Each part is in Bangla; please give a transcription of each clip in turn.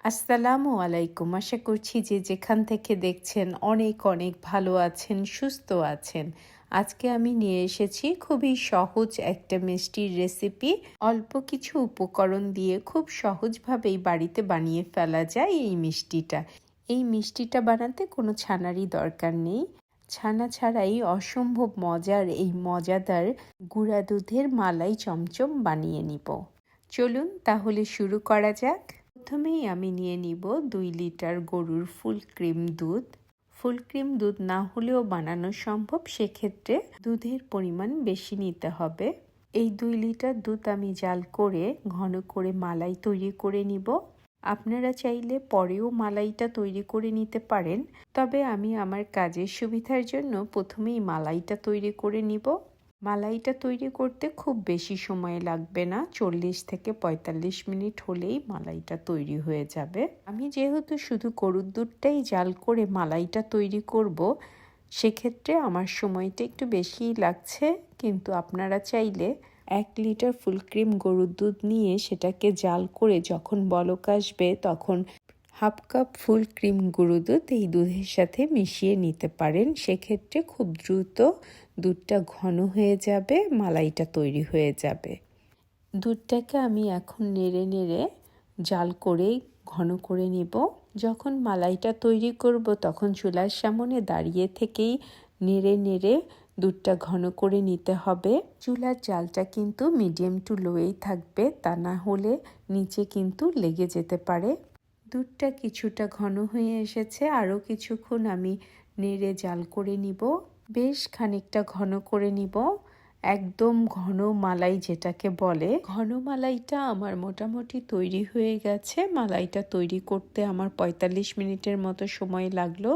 আসসালামু আলাইকুম। আশা করছি যে যেখান থেকে দেখছেন অনেক অনেক ভালো আছেন, সুস্থ আছেন। আজকে আমি নিয়ে এসেছি খুবই সহজ একটা মিষ্টির রেসিপি। অল্প কিছু উপকরণ দিয়ে খুব সহজভাবেই বাড়িতে বানিয়ে ফেলা যায় এই মিষ্টিটা। এই মিষ্টিটা বানাতে কোনো ছানারই দরকার নেই। ছানা ছাড়াই অসম্ভব মজার এই মজাদার গুঁড়া দুধের মালাই চমচম বানিয়ে নিব। চলুন তাহলে শুরু করা যাক। প্রথমেই আমি নিয়ে নিব 2 লিটার গরুর ফুল ক্রিম দুধ। ফুল ক্রিম দুধ না হলেও বানানো সম্ভব, সেক্ষেত্রে দুধের পরিমাণ বেশি নিতে হবে। এই 2 লিটার দুধ আমি জাল করে ঘন করে মালাই তৈরি করে নিব। আপনারা চাইলে পরেও মালাইটা তৈরি করে নিতে পারেন, তবে আমি আমার কাজের সুবিধার জন্য প্রথমেই মালাইটা তৈরি করে নিব। মালাইটা তৈরি করতে খুব বেশি সময় লাগবে না, 40 থেকে 45 মিনিট হলেই মালাইটা তৈরি হয়ে যাবে। আমি যেহেতু শুধু গরুর দুধটাই জাল করে মালাইটা তৈরি করব, সেক্ষেত্রে আমার সময়টা একটু বেশিই লাগছে, কিন্তু আপনারা চাইলে 1 লিটার ফুল ক্রিম গরুর দুধ নিয়ে সেটাকে জাল করে যখন বলক আসবে তখন হাফ কাপ ফুল ক্রিম গুঁড়ো দুধ এই দুধের সাথে মিশিয়ে নিতে পারেন। সেক্ষেত্রে খুব দ্রুত দুধটা ঘন হয়ে যাবে, মালাইটা তৈরি হয়ে যাবে। দুধটাকে আমি এখন নেড়ে নেড়ে জাল করে ঘন করে নিব। যখন মালাইটা তৈরি করব তখন চুলার সামনে দাঁড়িয়ে থেকেই নেড়ে নেড়ে দুধটা ঘন করে নিতে হবে। চুলার জালটা কিন্তু মিডিয়াম টু লোয়েই থাকবে, তা না হলে নিচে কিন্তু লেগে যেতে পারে। দুধটা কিছুটা ঘন হয়ে এসেছে, আরও কিছুক্ষণ আমি নেড়ে জাল করে নিব। বেশ খানিকটা ঘন করে নিব, একদম ঘন মালাই যেটাকে বলে। ঘন মালাইটা আমার মোটামুটি তৈরি হয়ে গেছে। মালাইটা তৈরি করতে আমার 45 মিনিটের মতো সময় লাগলো।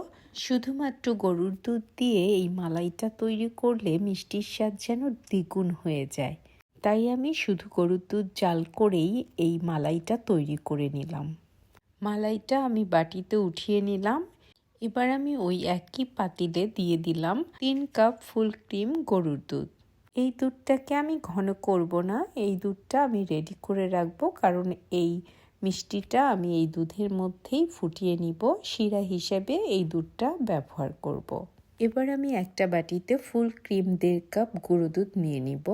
শুধুমাত্র গরুর দুধ দিয়ে এই মালাইটা তৈরি করলে মিষ্টির স্বাদ যেন দ্বিগুণ হয়ে যায়, তাই আমি শুধু গরুর দুধ জাল করেই এই মালাইটা তৈরি করে নিলাম। মালাইটা আমি বাটিতে উঠিয়ে নিলাম। এবার আমি ওই একই পাতিলে দিয়ে দিলাম 3 কাপ ফুল ক্রিম গরুর দুধ। এই দুধটাকে আমি ঘন করব না, এই দুধটা আমি রেডি করে রাখবো, কারণ এই মিষ্টিটা আমি এই দুধের মধ্যেই ফুটিয়ে নিব। শিরা হিসেবে এই দুধটা ব্যবহার করব। এবার আমি একটা বাটিতে ফুল ক্রিম 1.5 কাপ গুঁড়ো দুধ নিয়ে নিব।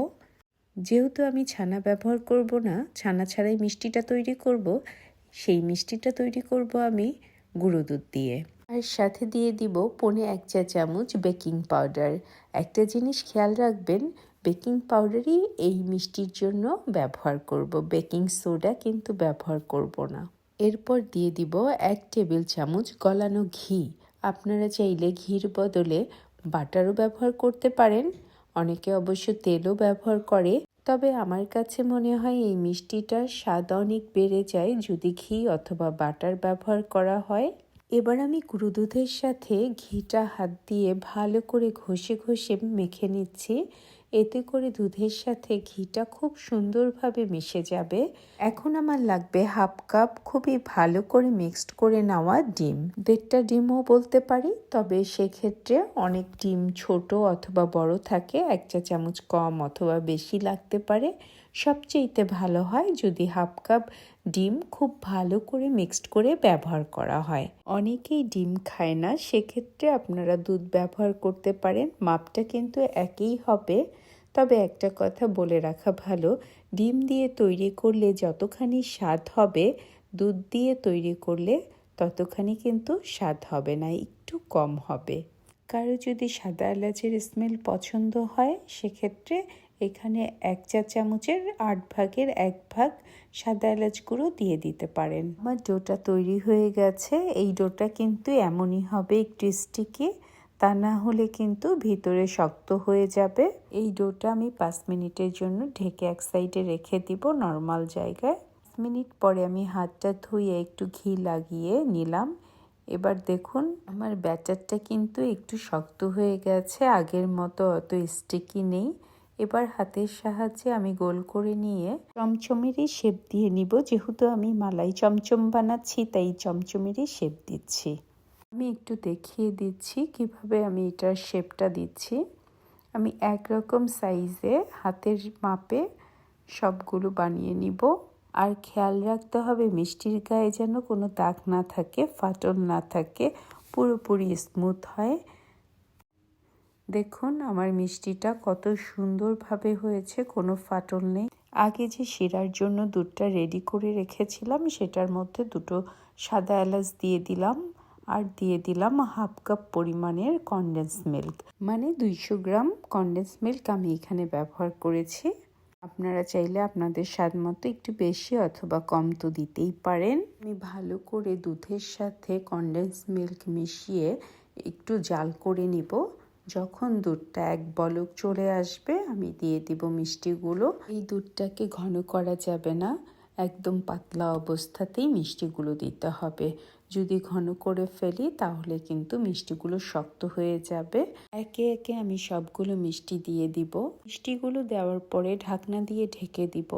যেহেতু আমি ছানা ব্যবহার করব না, ছানা ছাড়াই মিষ্টিটা তৈরি করব, সেই মিষ্টিটা তৈরি করব আমি গুঁড়ো দুধ দিয়ে। আর সাথে দিয়ে দিব 1.25 চা চামচ বেকিং পাউডার। একটা জিনিস খেয়াল রাখবেন, বেকিং পাউডারই এই মিষ্টির জন্য ব্যবহার করব, বেকিং সোডা কিন্তু ব্যবহার করব না। এরপর দিয়ে দিব 1 টেবিল চামচ গলানো ঘি। আপনারা চাইলে ঘির বদলে বাটারও ব্যবহার করতে পারেন, অনেকে অবশ্য তেলও ব্যবহার করে, তবে আমার কাছে মনে হয় এই মিষ্টিটার স্বাদ অনেক বেড়ে যায় যদি ঘি অথবা বাটার ব্যবহার করা হয়। এবার আমি গুঁড়ো দুধের সাথে ঘিটা হাত দিয়ে ভালো করে ঘষে ঘষে মেখে নিচ্ছি। এতে করে দুধের সাথে ঘিটা খুব সুন্দরভাবে মিশে যাবে। এখন আমার লাগবে হাফ কাপ খুবই ভালো করে মিক্সড করে নেওয়া ডিম। 1.5টা ডিমও বলতে পারি, তবে সেক্ষেত্রে অনেক ডিম ছোট অথবা বড় থাকে, 1 চা চামচ কম অথবা বেশি লাগতে পারে। সবচেয়েতে ভালো হয় যদি হাফ কাপ ডিম খুব ভালো করে মিক্সড করে ব্যবহার করা হয়। অনেকেই ডিম খায় না, সেক্ষেত্রে আপনারা দুধ ব্যবহার করতে পারেন, মাপটা কিন্তু একই হবে। তবে একটা কথা বলে রাখা ভালো, ডিম দিয়ে তৈরি করলে যতখানি স্বাদ হবে, দুধ দিয়ে তৈরি করলে ততখানি কিন্তু স্বাদ হবে না, একটু কম হবে। কারো যদি সাদা এলাচের স্মেল পছন্দ হয়, সেক্ষেত্রে এখানে 1 চা চামচের 8 ভাগের 1 ভাগ সাদা এলাচ গুঁড়ো দিয়ে দিতে পারেন। আমার ডোটা তৈরি হয়ে গেছে। এই ডোটা কিন্তু এমনই হবে, একটু স্টিকি, তা না হলে কিন্তু ভিতরে শক্ত হয়ে যাবে। এই ডোটা আমি 5 মিনিটের জন্য ঢেকে এক সাইডে রেখে দিব নরমাল জায়গায়। 5 মিনিট পরে আমি হাতটা ধুয়ে একটু ঘি লাগিয়ে নিলাম। এবার দেখুন আমার ব্যাটারটা কিন্তু একটু শক্ত হয়ে গেছে, আগের মতো অত স্টিকি নেই। এবার হাতের সাহায্যে আমি গোল করে নিয়ে চমচমেরই শেপ দিয়ে নিব। যেহেতু আমি মালাই চমচম বানাচ্ছি, তাই চমচমেরই শেপ দিচ্ছি। আমি একটু দেখিয়ে দিচ্ছি কিভাবে আমি এটার শেপটা দিচ্ছি। আমি একরকম সাইজে হাতের মাপে সবগুলো বানিয়ে নিব। আর খেয়াল রাখতে হবে মিষ্টির গায়ে যেন কোনো দাগ না থাকে, ফাটল না থাকে, পুরোপুরি স্মুথ হয়। দেখুন আমার মিষ্টিটা কত সুন্দরভাবে হয়েছে, কোনো ফাটল নেই। আগে যে শিরার জন্য দুধটা রেডি করে রেখেছিলাম সেটার মধ্যে 2টো সাদা এলাচ দিয়ে দিলাম, আর দিয়ে দিলাম হাফ কাপ পরিমাণের কনডেন্স মিল্ক, মানে 200 গ্রাম কনডেন্স মিল্ক আমি এখানে ব্যবহার করেছি। আপনারা চাইলে আপনাদের স্বাদ মতো একটু বেশি অথবা কম তো দিতেই পারেন। আমি ভালো করে দুধের সাথে কনডেন্স মিল্ক মিশিয়ে একটু জাল করে নিব। যখন দুধটা এক বলক চলে আসবে আমি দিয়ে দিব মিষ্টিগুলো। এই দুধটাকে ঘন করা যাবে না, একদম পাতলা অবস্থাতেই মিষ্টিগুলো দিতে হবে। যদি ঘন করে ফেলি তাহলে কিন্তু মিষ্টিগুলো শক্ত হয়ে যাবে। একে একে আমি সবগুলো মিষ্টি দিয়ে দিব। মিষ্টিগুলো দেওয়ার পরে ঢাকনা দিয়ে ঢেকে দিব।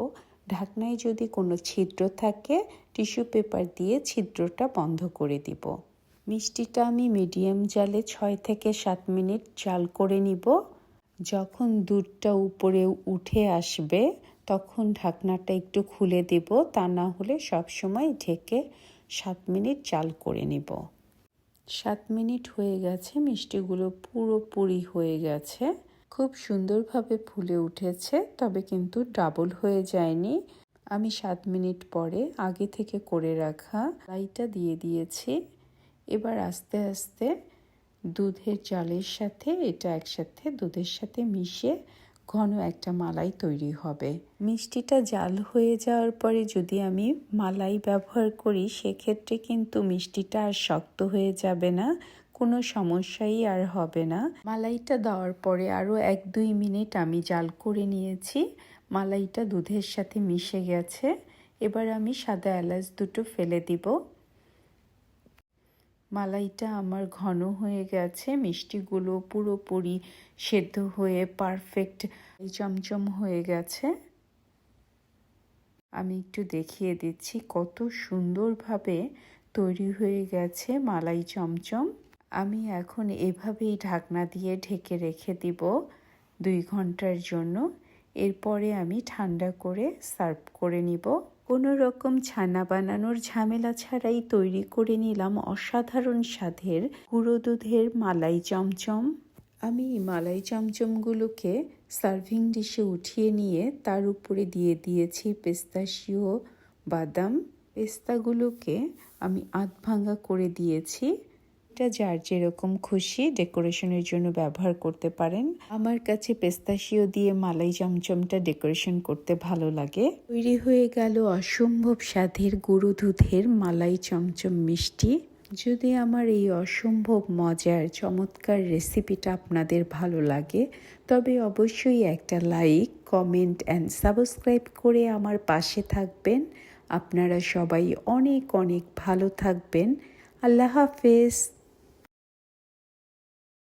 ঢাকনায় যদি কোনো ছিদ্র থাকে টিস্যু পেপার দিয়ে ছিদ্রটা বন্ধ করে দিব। মিষ্টিটা আমি মিডিয়াম জালে 6 থেকে 7 মিনিট জাল করে নিব। যখন দুধটা উপরে উঠে আসবে তখন ঢাকনাটা একটু খুলে দেব, তা না হলে সবসময় ঢেকে 7 মিনিট জাল করে নিব। 7 মিনিট হয়ে গেছে, মিষ্টিগুলো পুরোপুরি হয়ে গেছে, খুব সুন্দরভাবে ফুলে উঠেছে, তবে কিন্তু ডাবল হয়ে যায়নি। আমি 7 মিনিট পরে আগে থেকে করে রাখা মালাইটা দিয়ে দিয়েছি। এবার আস্তে আস্তে দুধের জালের সাথে এটা একসাথে দুধের সাথে মিশে ঘন একটা মালাই তৈরি হবে। মিষ্টিটা জাল হয়ে যাওয়ার পরে যদি আমি মালাই ব্যবহার করি সেক্ষেত্রে কিন্তু মিষ্টিটা আর শক্ত হয়ে যাবে না, কোনো সমস্যাই আর হবে না। মালাইটা দেওয়ার পরে আরও 1-2 মিনিট আমি জাল করে নিয়েছি। মালাইটা দুধের সাথে মিশে গেছে। এবার আমি সাদা এলাচ 2টো ফেলে দিব। মালাইটা আমার ঘন হয়ে গেছে, মিষ্টিগুলো পুরোপুরি সেদ্ধ হয়ে পারফেক্ট চমচম হয়ে গেছে। আমি একটু দেখিয়ে দিচ্ছি কত সুন্দরভাবে তৈরি হয়ে গেছে মালাই চমচম। আমি এখন এভাবেই ঢাকনা দিয়ে ঢেকে রেখে দিব 2 ঘন্টার জন্য। এরপরে আমি ঠান্ডা করে সার্ভ করে নিব। কোনো রকম ছানা বানানোর ঝামেলা ছাড়াই তৈরি করে নিলাম অসাধারণ স্বাদের গুঁড়ো দুধের মালাই চমচম। আমি মালাই চমচমগুলোকে সার্ভিং ডিশে উঠিয়ে নিয়ে তার উপরে দিয়ে দিয়েছি পিস্তাশিও বাদাম। পেস্তাগুলোকে আমি আধ ভাঙা করে দিয়েছি। এটা যার যেরকম খুশি ডেকোরেশনের জন্য ব্যবহার করতে পারেন। আমার কাছে পেস্তাশিও দিয়ে মালাই চমচমটা ডেকোরেশন করতে ভালো লাগে। তৈরি হয়ে গেল অসম্ভব স্বাদের গুঁড়ো দুধের মালাই চমচম মিষ্টি। যদি আমার এই অসম্ভব মজার চমৎকার রেসিপিটা আপনাদের ভালো লাগে তবে অবশ্যই একটা লাইক, কমেন্ট অ্যান্ড সাবস্ক্রাইব করে আমার পাশে থাকবেন। আপনারা সবাই অনেক অনেক ভালো থাকবেন। আল্লাহ হাফেজ।